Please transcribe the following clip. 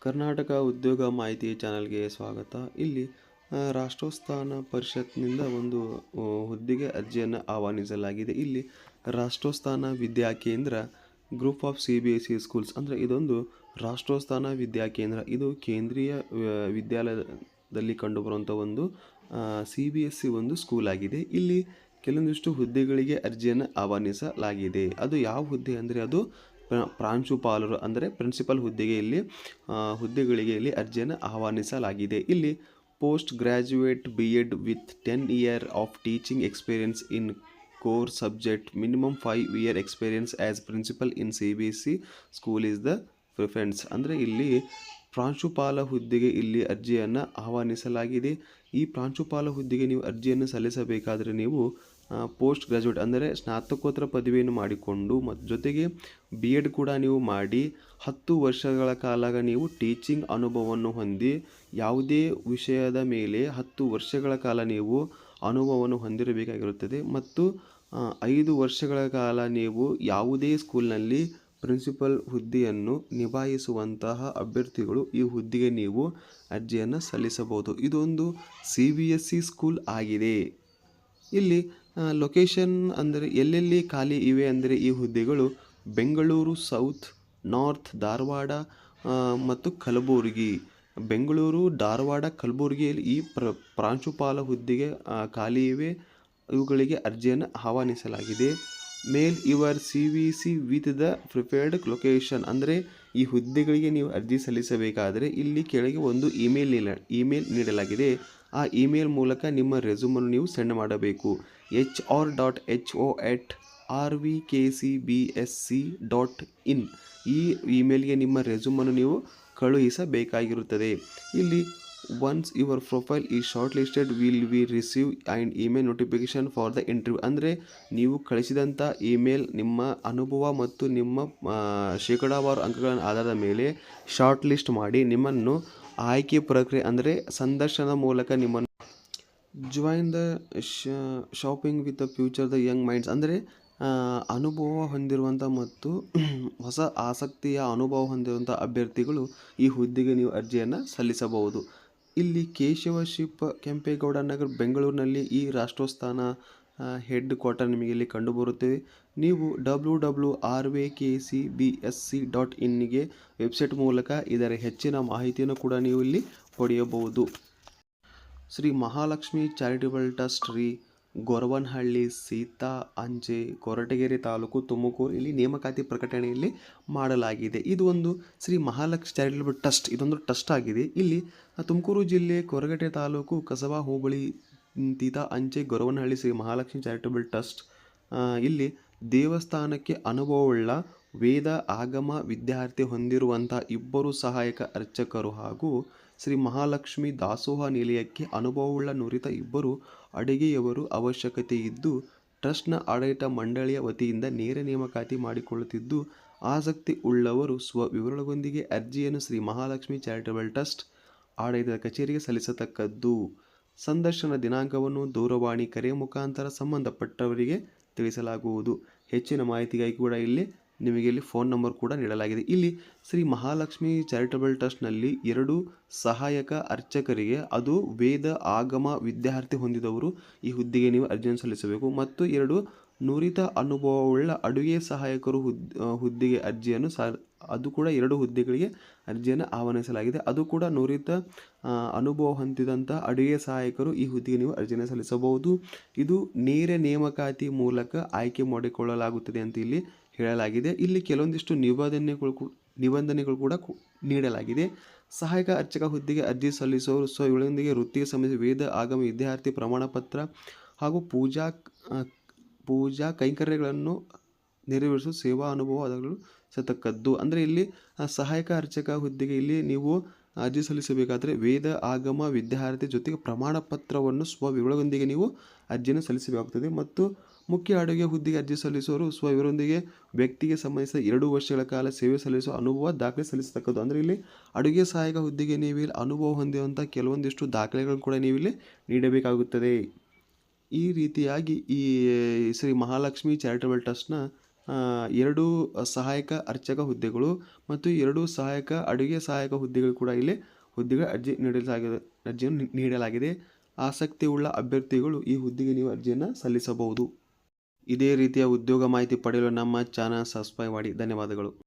ಕರ್ನಾಟಕ ಉದ್ಯೋಗ ಮಾಹಿತಿ ಚಾನಲ್ಗೆ ಸ್ವಾಗತ. ಇಲ್ಲಿ ರಾಷ್ಟ್ರೋತ್ಥಾನ ಪರಿಷತ್ನಿಂದ ಒಂದು ಹುದ್ದೆಗೆ ಅರ್ಜಿಯನ್ನು ಆಹ್ವಾನಿಸಲಾಗಿದೆ. ಇಲ್ಲಿ ರಾಷ್ಟ್ರೋತ್ಥಾನ ವಿದ್ಯಾ ಕೇಂದ್ರ ಗ್ರೂಪ್ ಆಫ್ CBSE ಸ್ಕೂಲ್ಸ್ ಅಂದರೆ ಇದೊಂದು ರಾಷ್ಟ್ರೋತ್ಥಾನ ವಿದ್ಯಾ ಕೇಂದ್ರ. ಇದು ಕೇಂದ್ರೀಯ ವಿದ್ಯಾಲಯದಲ್ಲಿ ಕಂಡುಬರುವಂಥ ಒಂದು CBSE ಒಂದು ಸ್ಕೂಲ್ ಆಗಿದೆ. ಇಲ್ಲಿ ಕೆಲವೊಂದಿಷ್ಟು ಹುದ್ದೆಗಳಿಗೆ ಅರ್ಜಿಯನ್ನು ಆಹ್ವಾನಿಸಲಾಗಿದೆ. ಅದು ಯಾವ ಹುದ್ದೆ ಅಂದರೆ ಅದು ಪ್ರಾಂಶುಪಾಲರು ಅಂದರೆ ಪ್ರಿನ್ಸಿಪಲ್ ಹುದ್ದೆಗಳಿಗೆ ಇಲ್ಲಿ ಅರ್ಜಿಯನ್ನು ಆಹ್ವಾನಿಸಲಾಗಿದೆ. ಇಲ್ಲಿ post graduate BEd with 10 year of teaching experience in core subject, minimum 5 year experience as principal in CBSE school is the preference. ಅಂದರೆ ಇಲ್ಲಿ ಪ್ರಾಂಶುಪಾಲ ಹುದ್ದೆಗೆ ಇಲ್ಲಿ ಅರ್ಜಿಯನ್ನು ಆಹ್ವಾನಿಸಲಾಗಿದೆ. ಈ ಪ್ರಾಂಶುಪಾಲ ಹುದ್ದೆಗೆ ನೀವು ಅರ್ಜಿಯನ್ನು ಸಲ್ಲಿಸಬೇಕಾದರೆ ನೀವು ಪೋಸ್ಟ್ ಗ್ರ್ಯಾಜುಯೇಟ್ ಅಂದರೆ ಸ್ನಾತಕೋತ್ತರ ಪದವಿಯನ್ನು ಮಾಡಿಕೊಂಡು ಮತ್ತು ಜೊತೆಗೆ BEd ಕೂಡ ನೀವು ಮಾಡಿ 10 ವರ್ಷಗಳ ಕಾಲ ನೀವು ಟೀಚಿಂಗ್ ಅನುಭವವನ್ನು ಹೊಂದಿ ಯಾವುದೇ ವಿಷಯದ ಮೇಲೆ 10 ವರ್ಷಗಳ ಕಾಲ ನೀವು ಅನುಭವವನ್ನು ಹೊಂದಿರಬೇಕಾಗಿರುತ್ತದೆ. ಮತ್ತು 5 ವರ್ಷಗಳ ಕಾಲ ನೀವು ಯಾವುದೇ ಸ್ಕೂಲ್ನಲ್ಲಿ ಪ್ರಿನ್ಸಿಪಲ್ ಹುದ್ದೆಯನ್ನು ನಿಭಾಯಿಸುವಂತಹ ಅಭ್ಯರ್ಥಿಗಳು ಈ ಹುದ್ದೆಗೆ ನೀವು ಅರ್ಜಿಯನ್ನು ಸಲ್ಲಿಸಬಹುದು. ಇದೊಂದು CBSE ಸ್ಕೂಲ್ ಆಗಿದೆ. ಇಲ್ಲಿ ಲೊಕೇಶನ್ ಅಂದರೆ ಎಲ್ಲೆಲ್ಲಿ ಖಾಲಿ ಇವೆ ಅಂದರೆ ಈ ಹುದ್ದೆಗಳು ಬೆಂಗಳೂರು ಸೌತ್, ನಾರ್ತ್, ಧಾರವಾಡ ಮತ್ತು ಕಲಬುರಗಿ. ಬೆಂಗಳೂರು, ಧಾರವಾಡ, ಕಲಬುರಗಿಯಲ್ಲಿ ಈ ಪ್ರಾಂಶುಪಾಲ ಹುದ್ದೆಗೆ ಖಾಲಿ ಇವೆ. ಇವುಗಳಿಗೆ ಅರ್ಜಿಯನ್ನು ಆಹ್ವಾನಿಸಲಾಗಿದೆ. Mail your CVC with the preferred location ಅಂದರೆ ಈ ಹುದ್ದೆಗಳಿಗೆ ನೀವು ಅರ್ಜಿ ಸಲ್ಲಿಸಬೇಕಾದರೆ ಇಲ್ಲಿ ಕೆಳಗೆ ಒಂದು ಇಮೇಲ್ ನೀಡಲಾಗಿದೆ. ಆ ಇಮೇಲ್ ಮೂಲಕ ನಿಮ್ಮ ರೆಸ್ಯೂಮನ್ನು ನೀವು ಸೆಂಡ್ ಮಾಡಬೇಕು. hr.ho@rvkcbsc.in ಈ ಇಮೇಲ್ಗೆ ನಿಮ್ಮ ರೆಸ್ಯೂಮನ್ನು ನೀವು ಕಳುಹಿಸಬೇಕಾಗಿರುತ್ತದೆ. ಇಲ್ಲಿ ಒನ್ಸ್ ಯುವರ್ ಪ್ರೊಫೈಲ್ ಈ short listed will we receive and email notification for the interview ಅಂದರೆ ನೀವು ಕಳಿಸಿದಂಥ ಇಮೇಲ್ ನಿಮ್ಮ ಅನುಭವ ಮತ್ತು ನಿಮ್ಮ ಶೇಕಡಾವಾರು ಅಂಕಗಳ ಆಧಾರದ ಮೇಲೆ ಶಾರ್ಟ್ ಲಿಸ್ಟ್ ಮಾಡಿ ನಿಮ್ಮನ್ನು ಆಯ್ಕೆ ಪ್ರಕ್ರಿಯೆ ಅಂದರೆ ಸಂದರ್ಶನದ ಮೂಲಕ ನಿಮ್ಮನ್ನು join the shopping with the future the Young minds ಅಂದರೆ ಅನುಭವ ಹೊಂದಿರುವಂಥ ಮತ್ತು ಹೊಸ ಆಸಕ್ತಿಯ ಅನುಭವ ಹೊಂದಿರುವಂಥ ಅಭ್ಯರ್ಥಿಗಳು ಈ ಹುದ್ದೆಗೆ ನೀವು ಅರ್ಜಿಯನ್ನು ಸಲ್ಲಿಸಬಹುದು. ಇಲ್ಲಿ ಕೇಶವಶಿಪ್ ಕೆಂಪೇಗೌಡ ನಗರ್ ಬೆಂಗಳೂರಿನಲ್ಲಿ ಈ ರಾಷ್ಟ್ರೋತ್ಥಾನ ಹೆಡ್ ಕ್ವಾರ್ಟರ್ ನಿಮಗೆ ಇಲ್ಲಿ ಕಂಡುಬರುತ್ತದೆ. ನೀವು www.rvkcbsc.in ವೆಬ್ಸೈಟ್ ಮೂಲಕ ಇದರ ಹೆಚ್ಚಿನ ಮಾಹಿತಿಯನ್ನು ಕೂಡ ನೀವು ಇಲ್ಲಿ ಪಡೆಯಬಹುದು. ಶ್ರೀ ಮಹಾಲಕ್ಷ್ಮಿ ಚಾರಿಟಬಲ್ ಟ್ರಸ್ಟ್ ಶ್ರೀ ಗೊರವನಹಳ್ಳಿ ಸೀತಾ ಅಂಚೆ ಕೊರಟಗೆರೆ ತಾಲೂಕು ತುಮಕೂರು ಇಲ್ಲಿ ನೇಮಕಾತಿ ಪ್ರಕಟಣೆಯಲ್ಲಿ ಮಾಡಲಾಗಿದೆ. ಇದು ಒಂದು ಶ್ರೀ ಮಹಾಲಕ್ಷ್ಮಿ ಚಾರಿಟಬಲ್ ಟ್ರಸ್ಟ್ ಇದೊಂದು ಟ್ರಸ್ಟ್ ಆಗಿದೆ. ಇಲ್ಲಿ ತುಮಕೂರು ಜಿಲ್ಲೆ ಕೊರಟಗೆರೆ ತಾಲೂಕು ಕಸಬಾ ಹೋಬಳಿ ತೀತಾ ಅಂಚೆ ಗೊರವನಹಳ್ಳಿ ಶ್ರೀ ಮಹಾಲಕ್ಷ್ಮಿ ಚಾರಿಟಬಲ್ ಟ್ರಸ್ಟ್ ಇಲ್ಲಿ ದೇವಸ್ಥಾನಕ್ಕೆ ಅನುಭವವುಳ್ಳ ವೇದ ಆಗಮ ವಿದ್ಯಾರ್ಥಿ ಹೊಂದಿರುವಂಥ 2 ಸಹಾಯಕ ಅರ್ಚಕರು ಹಾಗೂ ಶ್ರೀ ಮಹಾಲಕ್ಷ್ಮಿ ದಾಸೋಹ ನಿಲಯಕ್ಕೆ ಅನುಭವವುಳ್ಳ ನುರಿತ 2 ಅಡುಗೆಯವರು ಅವಶ್ಯಕತೆ ಇದ್ದು ಟ್ರಸ್ಟ್ನ ಆಡಳಿತ ಮಂಡಳಿಯ ವತಿಯಿಂದ ನೇರ ನೇಮಕಾತಿ ಮಾಡಿಕೊಳ್ಳುತ್ತಿದ್ದು ಆಸಕ್ತಿ ಉಳ್ಳವರು ವಿವರಗಳೊಂದಿಗೆ ಅರ್ಜಿಯನ್ನು ಶ್ರೀ ಮಹಾಲಕ್ಷ್ಮಿ ಚಾರಿಟಬಲ್ ಟ್ರಸ್ಟ್ ಆಡಳಿತದ ಕಚೇರಿಗೆ ಸಲ್ಲಿಸತಕ್ಕದ್ದು. ಸಂದರ್ಶನ ದಿನಾಂಕವನ್ನು ದೂರವಾಣಿ ಕರೆ ಮುಖಾಂತರ ಸಂಬಂಧಪಟ್ಟವರಿಗೆ ತಿಳಿಸಲಾಗುವುದು. ಹೆಚ್ಚಿನ ಮಾಹಿತಿಗಾಗಿ ಕೂಡ ನಿಮಗೆ ಇಲ್ಲಿ ಫೋನ್ ನಂಬರ್ ಕೂಡ ನೀಡಲಾಗಿದೆ. ಇಲ್ಲಿ ಶ್ರೀ ಮಹಾಲಕ್ಷ್ಮಿ ಚಾರಿಟಬಲ್ ಟ್ರಸ್ಟ್ನಲ್ಲಿ 2 ಸಹಾಯಕ ಅರ್ಚಕರಿಗೆ ಅದು ವೇದ ಆಗಮ ವಿದ್ಯಾರ್ಥಿ ಹೊಂದಿದವರು ಈ ಹುದ್ದೆಗೆ ನೀವು ಅರ್ಜಿಯನ್ನು ಸಲ್ಲಿಸಬೇಕು. ಮತ್ತು 2 ನುರಿತ ಅನುಭವವುಳ್ಳ ಅಡುಗೆ ಸಹಾಯಕರು ಹುದ್ದೆಗೆ ಅರ್ಜಿಯನ್ನು ಅದು ಕೂಡ 2 ಹುದ್ದೆಗಳಿಗೆ ಅರ್ಜಿಯನ್ನು ಆಹ್ವಾನಿಸಲಾಗಿದೆ. ಅದು ಕೂಡ ನುರಿತ ಅನುಭವ ಹೊಂದಿದಂಥ ಅಡುಗೆ ಸಹಾಯಕರು ಈ ಹುದ್ದೆಗೆ ನೀವು ಅರ್ಜಿಯನ್ನು ಸಲ್ಲಿಸಬಹುದು. ಇದು ನೇರ ನೇಮಕಾತಿ ಮೂಲಕ ಆಯ್ಕೆ ಮಾಡಿಕೊಳ್ಳಲಾಗುತ್ತದೆ ಅಂತ ಇಲ್ಲಿ ಹೇಳಲಾಗಿದೆ. ಇಲ್ಲಿ ಕೆಲವೊಂದಿಷ್ಟು ನಿಬಂಧನೆಗಳು ಕೂಡ ನೀಡಲಾಗಿದೆ. ಸಹಾಯಕ ಅರ್ಚಕ ಹುದ್ದೆಗೆ ಅರ್ಜಿ ಸಲ್ಲಿಸುವವರು ಇವಳೊಂದಿಗೆ ವೃತ್ತಿಗೆ ಸಂಬಂಧಿಸಿದ ವೇದ ಆಗಮ ವಿದ್ಯಾರ್ಥಿ ಪ್ರಮಾಣ ಪತ್ರ ಹಾಗೂ ಪೂಜಾ ಕೈಂಕರ್ಯಗಳನ್ನು ನೆರವೇರಿಸುವ ಸೇವಾ ಅನುಭವ ಅದಗಳು ಸತಕ್ಕದ್ದು. ಅಂದರೆ ಇಲ್ಲಿ ಸಹಾಯಕ ಅರ್ಚಕ ಹುದ್ದೆಗೆ ಇಲ್ಲಿ ನೀವು ಅರ್ಜಿ ಸಲ್ಲಿಸಬೇಕಾದರೆ ವೇದ ಆಗಮ ವಿದ್ಯಾರ್ಥಿ ಜೊತೆಗೆ ಪ್ರಮಾಣ ಪತ್ರವನ್ನು ವಿವರಗಳೊಂದಿಗೆ ನೀವು ಅರ್ಜಿಯನ್ನು ಸಲ್ಲಿಸಬೇಕಾಗುತ್ತದೆ. ಮತ್ತು ಮುಖ್ಯ ಅಡುಗೆ ಹುದ್ದೆಗೆ ಅರ್ಜಿ ಸಲ್ಲಿಸುವವರು ಇವರೊಂದಿಗೆ ವ್ಯಕ್ತಿಗೆ ಸಂಬಂಧಿಸಿದ 2 ವರ್ಷಗಳ ಕಾಲ ಸೇವೆ ಸಲ್ಲಿಸುವ ಅನುಭವ ದಾಖಲೆ ಸಲ್ಲಿಸತಕ್ಕದ್ದು. ಅಂದರೆ ಇಲ್ಲಿ ಅಡುಗೆ ಸಹಾಯಕ ಹುದ್ದೆಗೆ ನೀವು ಇಲ್ಲಿ ಅನುಭವ ಹೊಂದಿರುವಂಥ ಕೆಲವೊಂದಿಷ್ಟು ದಾಖಲೆಗಳನ್ನು ಕೂಡ ನೀವು ಇಲ್ಲಿ ನೀಡಬೇಕಾಗುತ್ತದೆ. ಈ ರೀತಿಯಾಗಿ ಈ ಶ್ರೀ ಮಹಾಲಕ್ಷ್ಮಿ ಚಾರಿಟಬಲ್ ಟ್ರಸ್ಟ್ನ 2 ಸಹಾಯಕ ಅರ್ಚಕ ಹುದ್ದೆಗಳು ಮತ್ತು 2 ಸಹಾಯಕ ಅಡುಗೆ ಸಹಾಯಕ ಹುದ್ದೆಗಳು ಕೂಡ ಇಲ್ಲಿ ಹುದ್ದೆಗೆ ಅರ್ಜಿಯನ್ನು ನೀಡಲಾಗಿದೆ. ಆಸಕ್ತಿಯುಳ್ಳ ಅಭ್ಯರ್ಥಿಗಳು ಈ ಹುದ್ದೆಗೆ ನೀವು ಅರ್ಜಿಯನ್ನು ಸಲ್ಲಿಸಬಹುದು. ಇದೇ ರೀತಿಯ ಉದ್ಯೋಗ ಮಾಹಿತಿ ಪಡೆಯಲು ನಮ್ಮ ಚಾನಲ್ ಸಬ್ಸ್ಕ್ರೈಬ್ ಮಾಡಿ. ಧನ್ಯವಾದಗಳು.